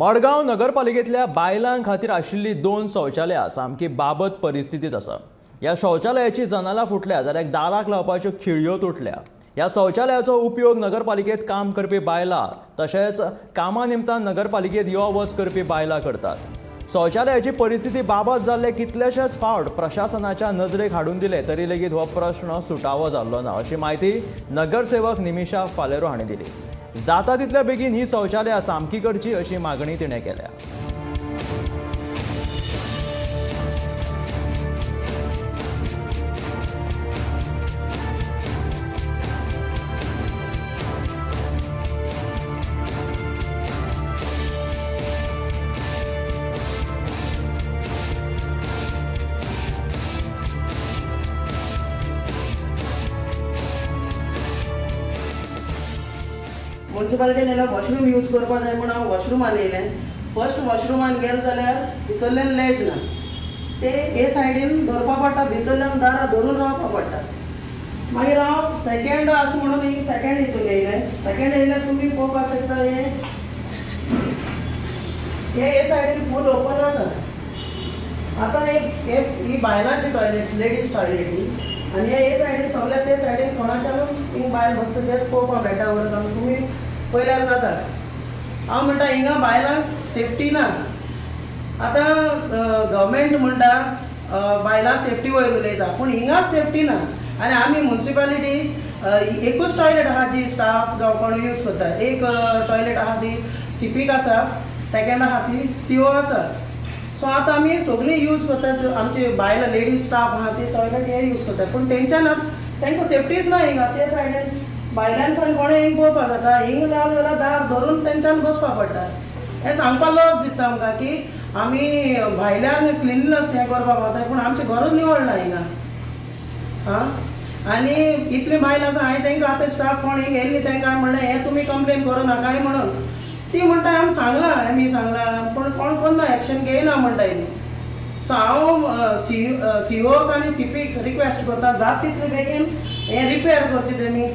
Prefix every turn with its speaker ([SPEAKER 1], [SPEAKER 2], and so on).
[SPEAKER 1] मडगांव नगरपालिकेतल्या बायलां खातीर आशिल्ली 2 शौचालयां सामकी बाबत परिस्थितीत आसा। ह्या शौचालयाची जनालां फुटल्या जाल्यार दाराक लावपाच्यो खिळयो तुटल्या। ह्या शौचालयाचो उपयोग नगरपालिकेत काम करपी बायलां तशेंच कामा निमतान नगरपालिकेत यो वच करपी बायलां करतात। शौचालयाची परिस्थिती बाबत जाल्ले कितलेशेच फावट प्रशासनाच्या नजरेक हाडून दिले तरी लेगीत हो प्रश्न सुटावो जाल्लो ना, अशी माहिती नगरसेवक निमिशा फालेरो हांणी दिली। जाता तितल्या बेगीन ही शौचालयां सामकी करची अशी मागणी तिणें केल्या।
[SPEAKER 2] म्युनिसिपालिटीन येयलो वॉशरूम यूज करपा जाय म्हूण हांव वॉशरूमान येयलें। फर्स्ट वॉशरूमान गेले जाल्यार भितरल्यान लेज ना, ते हे सायडीन धरपा पडटा, भितरल्यान दारां धरून रावपा पडटा। मागीर हांव सेकंड आसा म्हणून ही सेकंड हितून येयलें। सेकंड येयल्यार तुमी पळोवपाक शकता हे सायडीन फूल ओपन आसा। आतां ही बायलांची टॉयलेट, लेडीज टॉयलेट ही, आनी हे सायडीन सगळ्या ते सायडीन कोणाच्यान हिंग बायल बसता तें पळोवपाक मेळटा वरत तुमी पयल्यार जाता। हांव म्हणटा हिंगा बायलांक सेफ्टी ना। आतां गव्हर्मेंट म्हणटा बायलां सेफ्टी वयर उलयता, पूण हिंगाच सेफ्टी ना। आनी आमी म्युनिसिपालिटी एकूच टॉयलेट आहा जी स्टाफ जावं कोण यूज करता। एक टॉयलेट आहा ती सीपीक आसा, सेकंड आहा ती सीओ आसा। सो आतां आमी सगळीं यूज करतात, आमचे बायलां लेडीज स्टाफ आहा ती टॉयलेट हे यूज करतात, पूण तेंच्यान तांकां सेफ्टीच ना हिंगा। ते सायडीन बायलांसान कोणें हिंग पळोवपाक जाता, हिंग जालें जाल्यार दार धरून तेंच्यान बसपाक पडटा। हें सांगपा लज दिसता आमकां की आमी भायल्यान क्लिनलीनेस हें करपाक वताय, पूण आमचें घरूच निवळ ना हिंगा। आनी इतली बायल आसा, हांवें तांकां आतां स्टाफ कोण हिंग येयल्ली तांकां म्हणलें हें तुमी कंप्लेन करूं नाकाय म्हणून। ती म्हणटा आमी सांगलां पूण कोण करना, एक्शन घेयना म्हणटा ती। सो हांव सीओक आनी सीपीक रिक्वेस्ट करता, जाता तितले बेगीन हें रिपेर करचें तेमी।